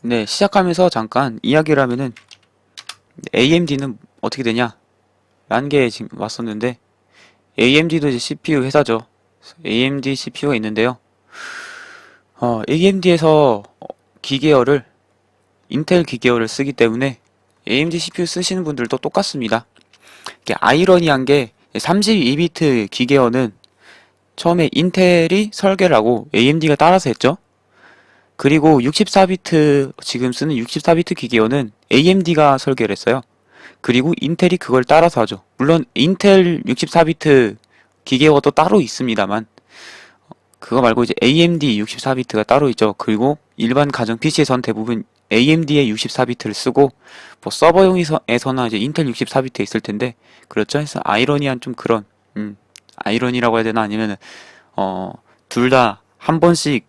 네, 시작하면서 잠깐 이야기를 하면은 AMD는 어떻게 되냐? 라는 게 지금 왔었는데 AMD도 이제 CPU 회사죠. AMD CPU가 있는데요. AMD에서 기계열을 인텔 기계열을 쓰기 때문에 AMD CPU 쓰시는 분들도 똑같습니다. 이게 아이러니한 게 32비트 기계열은 처음에 인텔이 설계를 하고 AMD가 따라서 했죠. 그리고 64비트 지금 쓰는 64비트 기계열은 AMD가 설계를 했어요. 그리고 인텔이 그걸 따라서 하죠. 물론 인텔 64비트 기계가 또 따로 있습니다만 그거 말고 이제 AMD 64비트가 따로 있죠. 그리고 일반 가정 PC에선 대부분 AMD의 64비트를 쓰고 뭐 서버용에서나 이제 인텔 64비트 있을 텐데 그렇죠. 해서 아이러니한 좀 그런 아이러니라고 해야 되나 아니면 둘 다 한 번씩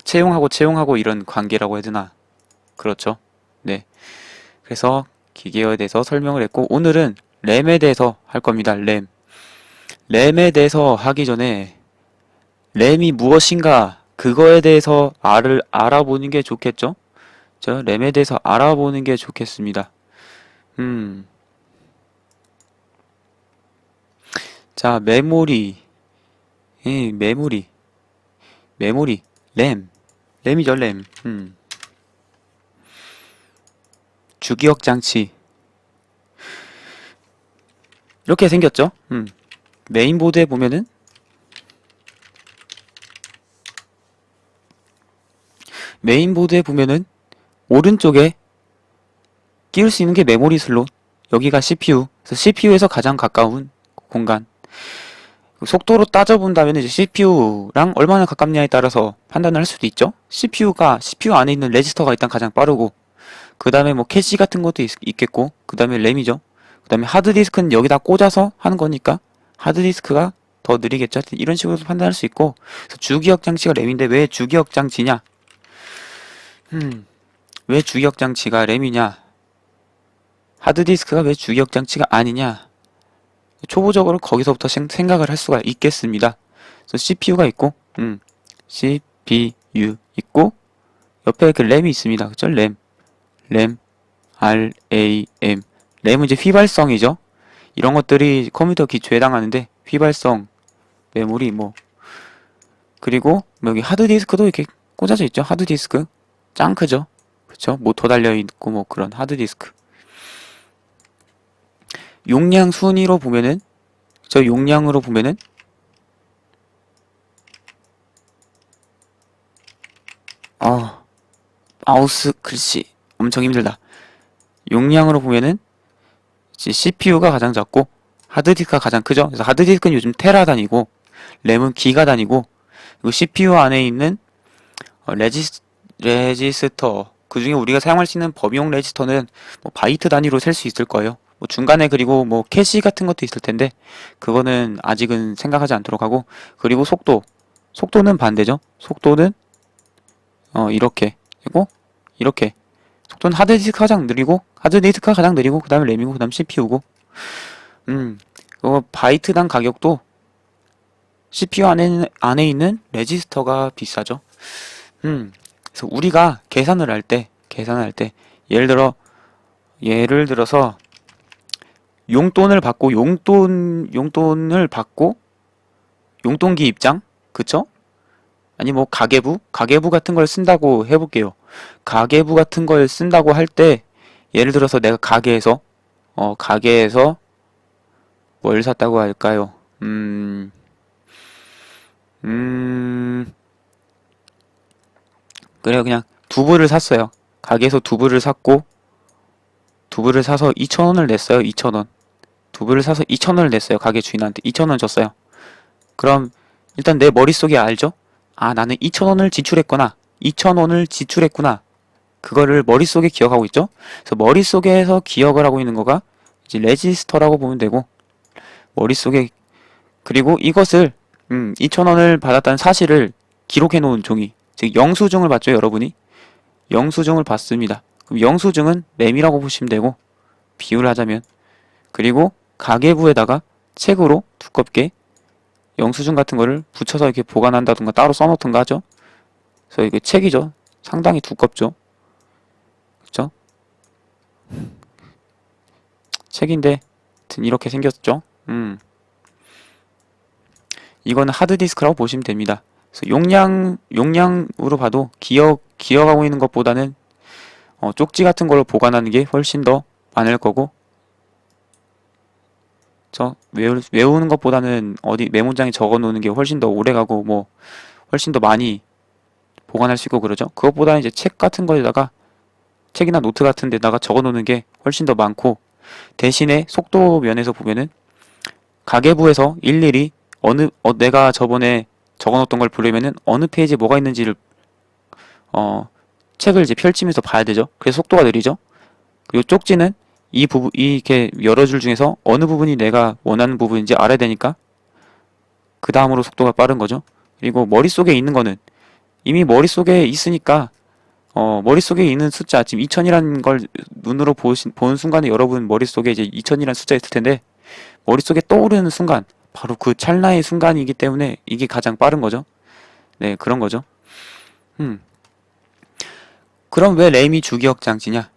채용하고 이런 관계라고 해야 되나 그렇죠. 네. 그래서 기계어에 대해서 설명을 했고 오늘은 램에 대해서 할 겁니다. 램. 램에 대해서 하기 전에 램이 무엇인가 그거에 대해서 알아보는 게 좋겠죠? 저 램에 대해서 알아보는 게 좋겠습니다. 음. 자, 메모리. 메모리. 램. 램이죠, 램. 주기억 장치. 이렇게 생겼죠? 메인보드에 보면은 오른쪽에 끼울 수 있는 게 메모리 슬롯. 여기가 CPU. 그래서 CPU에서 가장 가까운 공간. 속도로 따져본다면 이제 CPU랑 얼마나 가깝냐에 따라서 판단을 할 수도 있죠. CPU 안에 있는 레지스터가 일단 가장 빠르고, 그 다음에 뭐 캐시 같은 것도 있겠고, 그 다음에 램이죠. 그 다음에 하드디스크는 여기다 꽂아서 하는 거니까 하드디스크가 더 느리겠죠. 이런 식으로 판단할 수 있고, 그래서 주기억 장치가 램인데 왜 주기억 장치냐? 왜 주기억 장치가 램이냐? 하드디스크가 왜 주기억 장치가 아니냐? 초보적으로 거기서부터 생각을 할 수가 있겠습니다. 그래서 CPU가 있고, CPU 있고, 옆에 그 램이 있습니다. 그죠? 램, RAM. 램은 이제 휘발성이죠. 이런 것들이 컴퓨터 기초에 해당하는데, 휘발성, 메모리, 뭐. 그리고 여기 하드디스크도 이렇게 꽂아져 있죠. 하드디스크. 짱 크죠? 그쵸? 모터 달려있고, 뭐 그런 하드디스크. 용량 순위로 보면은 저 용량으로 보면은 마우스 글씨 엄청 힘들다. 용량으로 보면은 이제 CPU가 가장 작고 하드디스크가 가장 크죠. 그래서 하드디스크는 요즘 테라 단위고 램은 기가 단위고 그리고 CPU 안에 있는 레지스터 그 중에 우리가 사용할 수 있는 범용 레지스터는 뭐 바이트 단위로 셀 수 있을 거예요. 뭐 중간에 그리고 뭐 캐시 같은 것도 있을 텐데 그거는 아직은 생각하지 않도록 하고 그리고 속도는 반대죠. 속도는 이렇게 그리고 이렇게 속도는 하드디스크가 가장 느리고 그 다음에 램이고 그 다음 CPU고 바이트당 가격도 CPU 안에 있는 레지스터가 비싸죠. 그래서 우리가 계산을 할 때 예를 들어서 용돈을 받고 용돈기 입장 그쵸? 아니 뭐 가계부 같은 걸 쓴다고 해볼게요. 가계부 같은 걸 쓴다고 할 때 예를 들어서 내가 가게에서 뭘 샀다고 할까요? 그래요. 그냥 두부를 샀어요. 가게에서 두부를 샀고 두부를 사서 2,000원을 냈어요. 2,000원. 두부를 사서 2,000원을 냈어요. 가게 주인한테 2,000원 줬어요. 그럼 일단 내 머릿속에 알죠? 아, 나는 2,000원을 지출했구나. 2,000원을 지출했구나. 그거를 머릿속에 기억하고 있죠? 그래서 머릿속에서 기억을 하고 있는 거가 이제 레지스터라고 보면 되고 머릿속에 그리고 이것을 2,000원을 받았다는 사실을 기록해 놓은 종이 즉 영수증을 받죠, 여러분이? 영수증을 받습니다. 그럼 영수증은 램이라고 보시면 되고 비유를 하자면 그리고 가계부에다가 책으로 두껍게 영수증 같은 거를 붙여서 이렇게 보관한다든가 따로 써놓든가 하죠. 그래서 이게 책이죠. 상당히 두껍죠. 그쵸? 책인데 하여튼 이렇게 생겼죠. 이거는 하드디스크라고 보시면 됩니다. 그래서 용량으로 봐도 기억하고 있는 것보다는 쪽지 같은 걸로 보관하는 게 훨씬 더 많을 거고, 외우는 것보다는 어디 메모장에 적어 놓는 게 훨씬 더 오래 가고, 뭐, 훨씬 더 많이 보관할 수 있고 그러죠. 그것보다는 이제 책 같은 거에다가, 책이나 노트 같은 데다가 적어 놓는 게 훨씬 더 많고, 대신에 속도 면에서 보면은, 가계부에서 일일이 내가 저번에 적어 놓았던 걸 보려면은 어느 페이지에 뭐가 있는지를, 책을 이제 펼치면서 봐야 되죠. 그래서 속도가 느리죠. 그리고 쪽지는 이렇게 여러 줄 중에서 어느 부분이 내가 원하는 부분인지 알아야 되니까 그 다음으로 속도가 빠른 거죠. 그리고 머릿속에 있는 거는 이미 머릿속에 있으니까 머릿속에 있는 숫자 지금 2000이라는 걸 눈으로 보는 순간에 여러분 머릿속에 이제 2000이라는 숫자 있을 텐데 머릿속에 떠오르는 순간 바로 그 찰나의 순간이기 때문에 이게 가장 빠른 거죠. 네, 그런 거죠. 그럼 왜 램이 주기억 장치냐?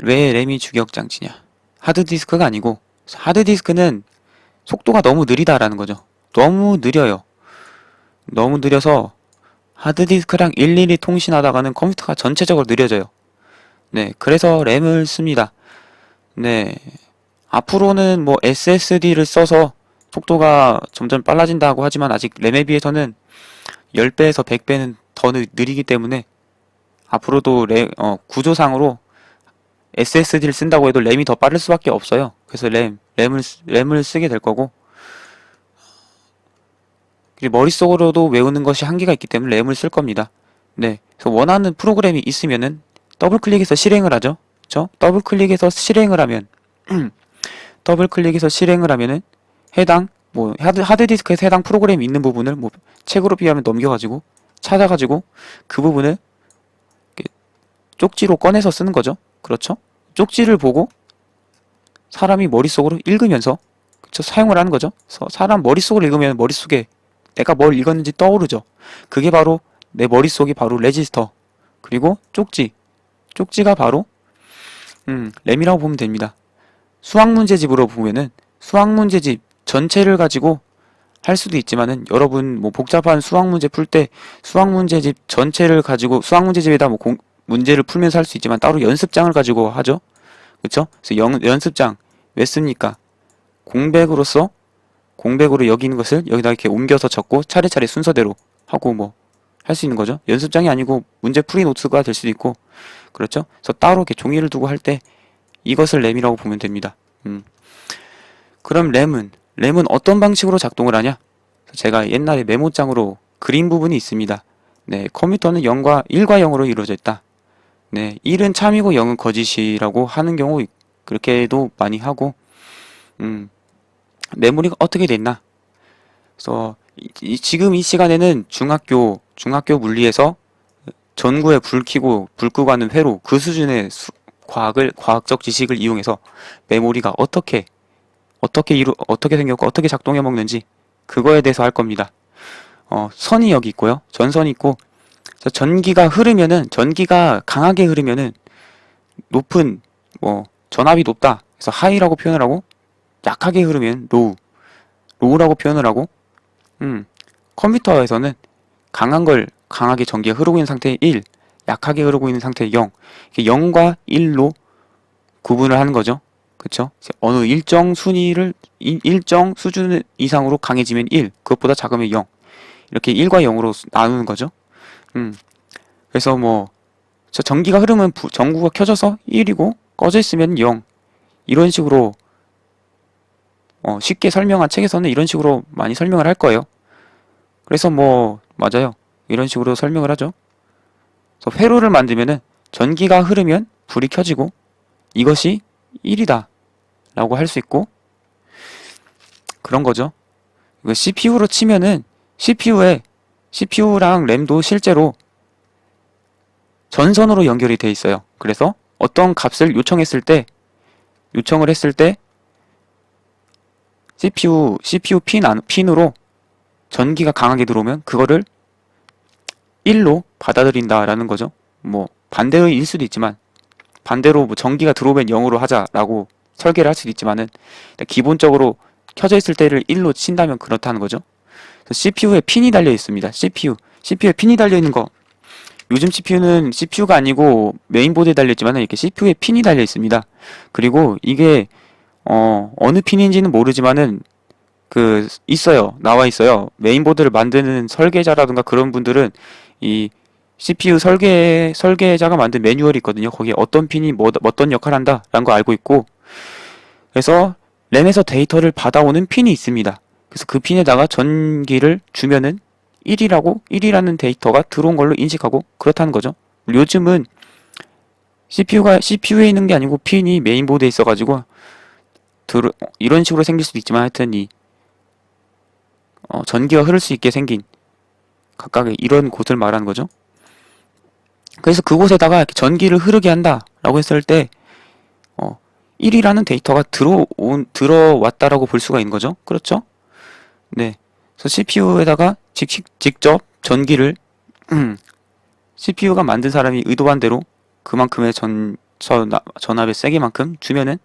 왜 램이 주기억 장치냐? 하드디스크가 아니고 하드디스크는 속도가 너무 느리다라는 거죠. 너무 느려요. 너무 느려서 하드디스크랑 일일이 통신하다가는 컴퓨터가 전체적으로 느려져요. 네, 그래서 램을 씁니다. 네, 앞으로는 뭐 SSD를 써서 속도가 점점 빨라진다고 하지만 아직 램에 비해서는 10배에서 100배는 더 느리기 때문에 앞으로도 구조상으로 SSD를 쓴다고 해도 램이 더 빠를 수밖에 없어요. 그래서 램을 쓰게 될 거고, 머릿속으로도 외우는 것이 한계가 있기 때문에 램을 쓸 겁니다. 네. 그래서 원하는 프로그램이 있으면은 더블 클릭해서 실행을 하죠. 그쵸? 더블 클릭해서 실행을 하면, 더블 클릭해서 실행을 하면은 하드디스크에서 해당 프로그램이 있는 부분을 책으로 비하면 넘겨가지고 찾아가지고 그 부분을 쪽지로 꺼내서 쓰는 거죠. 그렇죠? 쪽지를 보고 사람이 머릿속으로 읽으면서 사용을 하는 거죠. 그래서 사람 머릿속으로 읽으면 머릿속에 내가 뭘 읽었는지 떠오르죠. 그게 바로 내 머릿속이 바로 레지스터 그리고 쪽지가 바로 램이라고 보면 됩니다. 수학문제집으로 보면은 수학문제집 전체를 가지고 할 수도 있지만은 여러분 복잡한 수학문제 풀 때 수학문제집 전체를 가지고 수학문제집에다 문제를 풀면서 할 수 있지만 따로 연습장을 가지고 하죠. 그쵸? 그래서 연습장 왜 씁니까? 공백으로 여기 있는 것을 여기다 이렇게 옮겨서 적고 차례차례 순서대로 하고 할 수 있는 거죠. 연습장이 아니고 문제 풀이 노트가 될 수도 있고 그렇죠? 그래서 따로 이렇게 종이를 두고 할 때 이것을 램이라고 보면 됩니다. 그럼 램은 어떤 방식으로 작동을 하냐? 제가 옛날에 메모장으로 그린 부분이 있습니다. 네, 컴퓨터는 1과 0으로 이루어져 있다. 네, 1은 참이고 0은 거짓이라고 하는 경우 그렇게도 많이 하고 메모리가 어떻게 됐나? 그래서 지금 이 시간에는 중학교 물리에서 전구에 불 끄고 하는 회로 그 수준의 과학적 지식을 이용해서 메모리가 어떻게 생겼고 어떻게 작동해 먹는지 그거에 대해서 할 겁니다. 선이 여기 있고요. 전선이 있고 전기가 강하게 흐르면은 전압이 높다. 그래서 하이라고 표현을 하고 약하게 흐르면 로우라고 표현을 하고 컴퓨터에서는 강하게 전기가 흐르고 있는 상태에 1, 약하게 흐르고 있는 상태에 0. 0과 1로 구분을 하는 거죠. 그쵸? 어느 일정 수준 이상으로 강해지면 1, 그것보다 작으면 0. 이렇게 1과 0으로 나누는 거죠. 그래서 전기가 흐르면 전구가 켜져서 1이고 꺼져 있으면 0. 이런 식으로 쉽게 설명한 책에서는 이런 식으로 많이 설명을 할 거예요. 그래서 맞아요. 이런 식으로 설명을 하죠. 그래서 회로를 만들면은 전기가 흐르면 불이 켜지고 이것이 1이다 라고 할 수 있고 그런 거죠. 이거 CPU로 치면은 CPU랑 램도 실제로 전선으로 연결이 돼 있어요. 그래서 어떤 값을 요청을 했을 때 CPU 핀으로 전기가 강하게 들어오면 그거를 1로 받아들인다라는 거죠. 반대의 일 수도 있지만 반대로 뭐 전기가 들어오면 0으로 하자라고 설계를 할 수도 있지만은 기본적으로 켜져 있을 때를 1로 친다면 그렇다는 거죠. CPU에 핀이 달려 있습니다. CPU에 핀이 달려 있는 거. 요즘 CPU는 CPU가 아니고 메인보드에 달려 있지만 이렇게 CPU에 핀이 달려 있습니다. 그리고 이게 어느 핀인지는 모르지만은 있어요. 나와 있어요. 메인보드를 만드는 설계자라든가 그런 분들은 이 CPU 설계자가 만든 매뉴얼이 있거든요. 거기에 어떤 핀이 어떤 역할을 한다라는 거 알고 있고, 그래서 램에서 데이터를 받아오는 핀이 있습니다. 그래서 그 핀에다가 전기를 주면은 1이라는 데이터가 들어온 걸로 인식하고 그렇다는 거죠. 요즘은 CPU에 있는 게 아니고 핀이 메인보드에 있어가지고 이런 식으로 생길 수도 있지만 하여튼 전기가 흐를 수 있게 생긴 각각의 이런 곳을 말하는 거죠. 그래서 그곳에다가 이렇게 전기를 흐르게 한다라고 했을 때 1이라는 데이터가 들어왔다라고 볼 수가 있는 거죠. 그렇죠? 네. 그래서 CPU에다가 직접 전기를 CPU가 만든 사람이 의도한 대로 그만큼의 전압의 세기만큼 주면은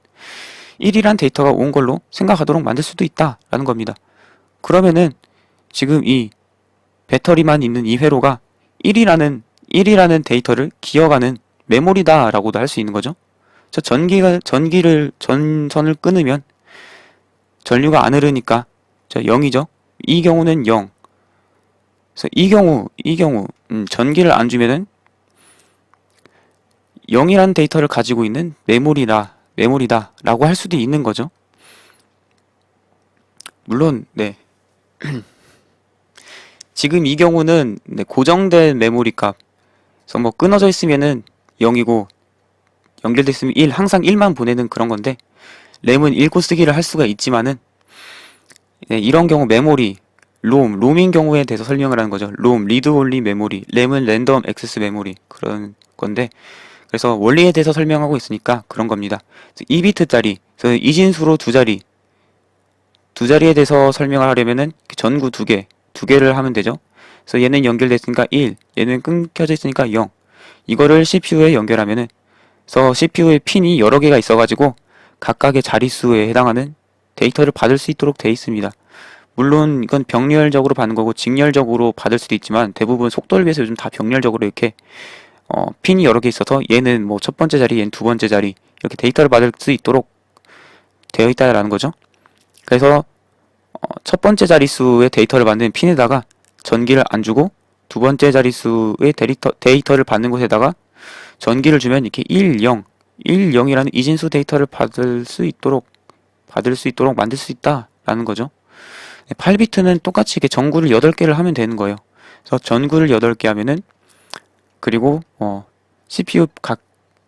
1이란 데이터가 온 걸로 생각하도록 만들 수도 있다라는 겁니다. 그러면은 지금 이 배터리만 있는 이 회로가 1이라는 데이터를 기억하는 메모리다라고도 할 수 있는 거죠. 전선을 끊으면 전류가 안 흐르니까 0이죠. 이 경우는 0. 그래서 이 경우 전기를 안 주면은 0이라는 데이터를 가지고 있는 메모리다라고 할 수도 있는 거죠. 물론 네. 지금 이 경우는 고정된 메모리 값. 그래서 뭐 끊어져 있으면은 0이고 연결돼 있으면 1, 항상 1만 보내는 그런 건데, 램은 읽고 쓰기를 할 수가 있지만은 이런 경우 메모리, 롬인 경우에 대해서 설명을 하는 거죠. 리드 온리 메모리, 램은 랜덤 액세스 메모리 그런 건데, 그래서 원리에 대해서 설명하고 있으니까 그런 겁니다. 2비트짜리, 그래서 이진수로 두 자리에 대해서 설명을 하려면은 전구 두 개를 하면 되죠. 그래서 얘는 연결됐으니까 1, 얘는 끊겨져 있으니까 0. 이거를 CPU에 연결하면은, 그래서 CPU에 핀이 여러 개가 있어가지고 각각의 자릿수에 해당하는 데이터를 받을 수 있도록 되어 있습니다. 물론 이건 병렬적으로 받는 거고 직렬적으로 받을 수도 있지만 대부분 속도를 위해서 요즘 다 병렬적으로 이렇게 핀이 여러 개 있어서 얘는 뭐 첫 번째 자리, 얘는 두 번째 자리 이렇게 데이터를 받을 수 있도록 되어 있다라는 거죠. 그래서 첫 번째 자릿수의 데이터를 받는 핀에다가 전기를 안 주고 두 번째 자릿수의 데이터를 받는 곳에다가 전기를 주면 이렇게 1, 0, 0이라는 이진수 데이터를 받을 수 있도록 만들 수 있다라는 거죠. 8비트는 똑같이 이렇게 전구를 8개를 하면 되는 거예요. 그래서 전구를 8개 하면은, 그리고 CPU 각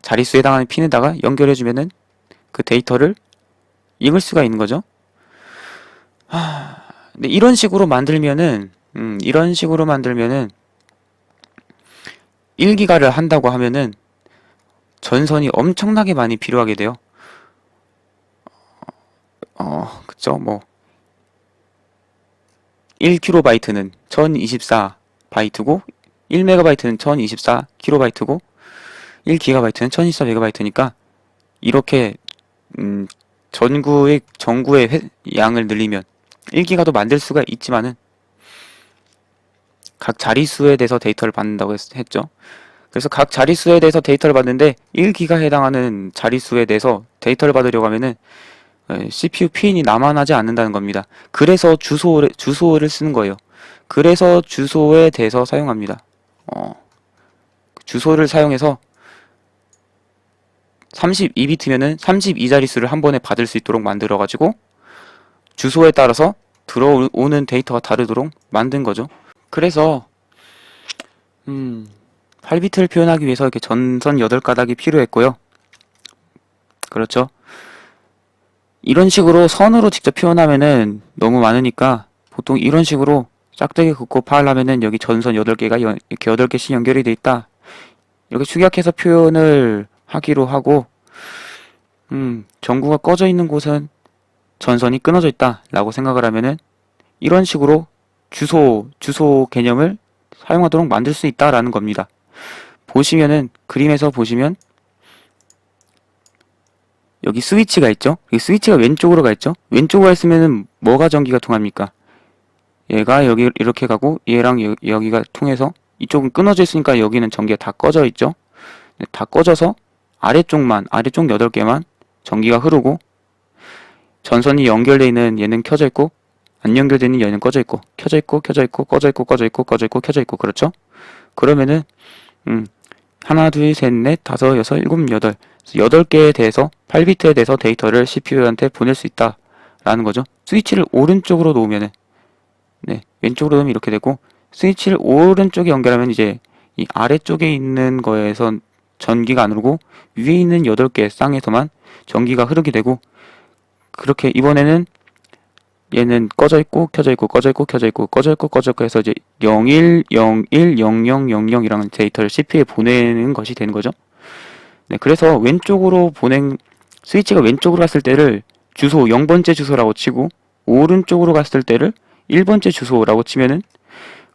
자릿수에 해당하는 핀에다가 연결해주면은 그 데이터를 읽을 수가 있는 거죠. 근데 이런 식으로 만들면은 1기가를 한다고 하면은 전선이 엄청나게 많이 필요하게 돼요. 그쵸? 뭐 1kB는 1024바이트고 1MB는 1024kB고 1GB는 1024MB니까 이렇게 전구의 양을 늘리면 1기가도 만들 수가 있지만은 각 자릿수에 대해서 데이터를 받는다고 했죠. 그래서 각 자릿수에 대해서 데이터를 받는데 1기가에 해당하는 자릿수에 대해서 데이터를 받으려고 하면은 CPU 핀이 남아나지 않는다는 겁니다. 그래서 주소를 쓰는 거예요. 그래서 주소에 대해서 사용합니다. 주소를 사용해서 32비트면은 32자릿수를 한 번에 받을 수 있도록 만들어가지고 주소에 따라서 들어오는 데이터가 다르도록 만든 거죠. 그래서 8비트를 표현하기 위해서 이렇게 전선 8가닥이 필요했고요. 그렇죠. 이런 식으로 선으로 직접 표현하면은 너무 많으니까 보통 이런 식으로 짝대기 긋고 파하려면은 여기 전선 8개가 이렇게 8개씩 연결이 돼 있다. 이렇게 축약해서 표현을 하기로 하고, 전구가 꺼져 있는 곳은 전선이 끊어져 있다 라고 생각을 하면은 이런 식으로 주소 개념을 사용하도록 만들 수 있다라는 겁니다. 보시면은, 그림에서 보시면 여기 스위치가 있죠? 이 스위치가 왼쪽으로 가 있죠? 왼쪽으로 있으면은 뭐가 전기가 통합니까? 얘가 여기 이렇게 가고 얘랑 여기가 통해서 이쪽은 끊어져 있으니까 여기는 전기가 다 꺼져 있죠? 네, 다 꺼져서 아래쪽 8개만 전기가 흐르고 전선이 연결되어 있는 얘는 켜져 있고 안 연결되는 얘는 꺼져 있고 켜져 있고 켜져 있고 꺼져 있고 꺼져 있고 꺼져 있고 켜져 있고 그렇죠? 그러면은 하나, 둘, 셋, 넷, 다섯, 여섯, 일곱, 여덟 8개에 대해서 8비트에 대해서 데이터를 CPU한테 보낼 수 있다라는 거죠. 스위치를 오른쪽으로 놓으면은 네, 왼쪽으로 놓으면 이렇게 되고 스위치를 오른쪽에 연결하면 이제 이 아래쪽에 있는 거에선 전기가 안 흐르고 위에 있는 8개 쌍에서만 전기가 흐르게 되고 그렇게 이번에는 얘는 꺼져 있고 켜져 있고 꺼져 있고 켜져 있고 꺼져 있고 꺼져 있고 해서 이제 01, 01, 00, 00이라는 데이터를 CPU에 보내는 것이 되는 거죠. 네, 그래서 스위치가 왼쪽으로 갔을 때를 주소 0번째 주소라고 치고 오른쪽으로 갔을 때를 1번째 주소라고 치면은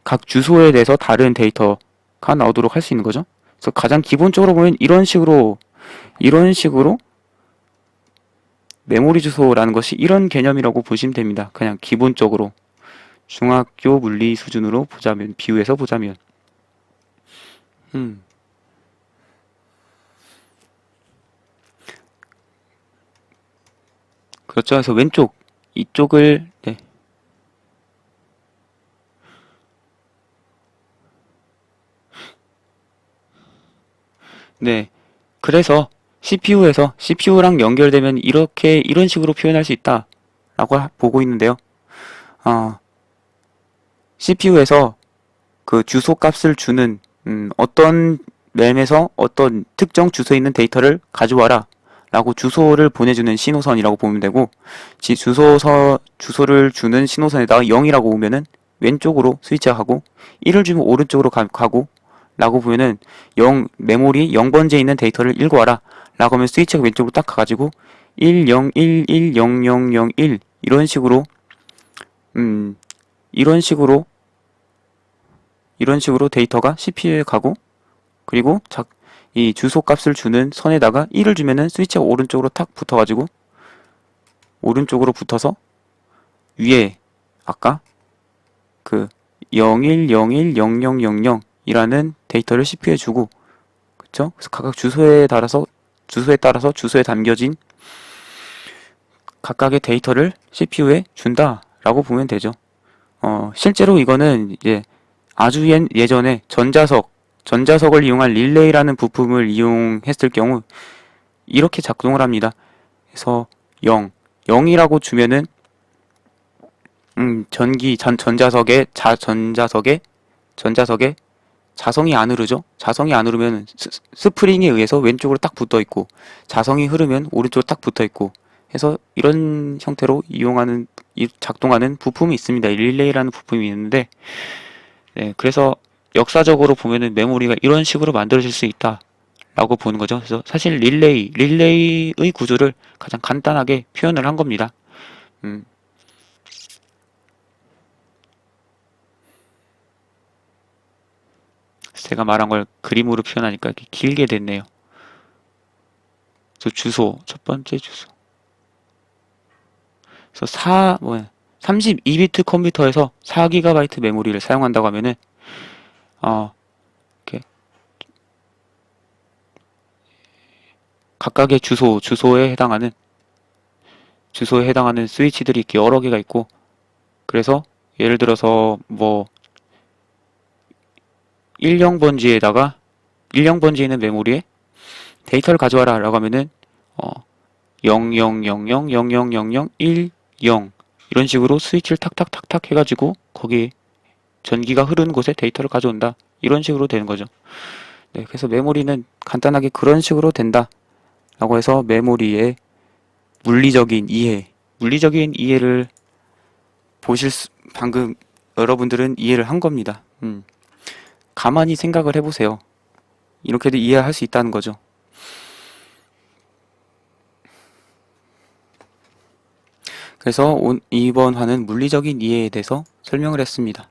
각 주소에 대해서 다른 데이터가 나오도록 할 수 있는 거죠. 그래서 가장 기본적으로 보면 이런 식으로 메모리 주소라는 것이 이런 개념이라고 보시면 됩니다. 그냥 기본적으로 중학교 물리 수준으로 보자면 비유해서 보자면 그렇죠. 그래서 왼쪽 이쪽을 네. 그래서 CPU랑 연결되면 이런 식으로 표현할 수 있다라고 보고 있는데요. CPU에서 그 주소 값을 주는 어떤 램에서 어떤 특정 주소에 있는 데이터를 가져와라 라고 주소를 보내주는 신호선이라고 보면 되고 주소를 주는 신호선에다가 0이라고 오면은 왼쪽으로 스위치가 가고 1을 주면 오른쪽으로 가고 라고 보면은 메모리 0번째에 있는 데이터를 읽어와라 라고 하면 스위치가 왼쪽으로 딱 가가지고 1, 0, 1, 1, 0, 0, 0, 1 이런 식으로 데이터가 CPU에 가고 그리고 이 주소 값을 주는 선에다가 1을 주면은 스위치가 오른쪽으로 탁 붙어가지고 오른쪽으로 붙어서 위에 아까 그 01010000 이라는 데이터를 CPU에 주고 그쵸? 그래서 각각 주소에 따라서 주소에 담겨진 각각의 데이터를 CPU에 준다라고 보면 되죠. 실제로 이거는 이제 아주 예전에 전자석을 이용한 릴레이라는 부품을 이용했을 경우 이렇게 작동을 합니다. 그래서 0이라고 주면은 전자석에 자성이 안 흐르죠. 자성이 안 흐르면 스프링에 의해서 왼쪽으로 딱 붙어 있고 자성이 흐르면 오른쪽으로 딱 붙어 있고 해서 이런 형태로 작동하는 부품이 있습니다. 릴레이라는 부품이 있는데 네, 그래서 역사적으로 보면은 메모리가 이런 식으로 만들어질 수 있다라고 보는 거죠. 그래서 사실 릴레이의 구조를 가장 간단하게 표현을 한 겁니다. 제가 말한 걸 그림으로 표현하니까 이렇게 길게 됐네요. 그래서 첫 번째 주소. 그래서 32비트 컴퓨터에서 4GB 메모리를 사용한다고 하면은, 이렇게, 각각의 주소에 해당하는 스위치들이 이렇게 여러 개가 있고, 그래서, 예를 들어서, 10번지에 있는 메모리에 데이터를 가져와라 라고 하면은 0000000010 이런 식으로 스위치를 탁탁탁탁 해가지고 거기 전기가 흐르는 곳에 데이터를 가져온다 이런 식으로 되는 거죠. 네, 그래서 메모리는 간단하게 그런 식으로 된다 라고 해서 메모리의 물리적인 이해를 방금 여러분들은 이해를 한 겁니다. 가만히 생각을 해보세요. 이렇게도 이해할 수 있다는 거죠. 그래서 이번 화는 물리적인 이해에 대해서 설명을 했습니다.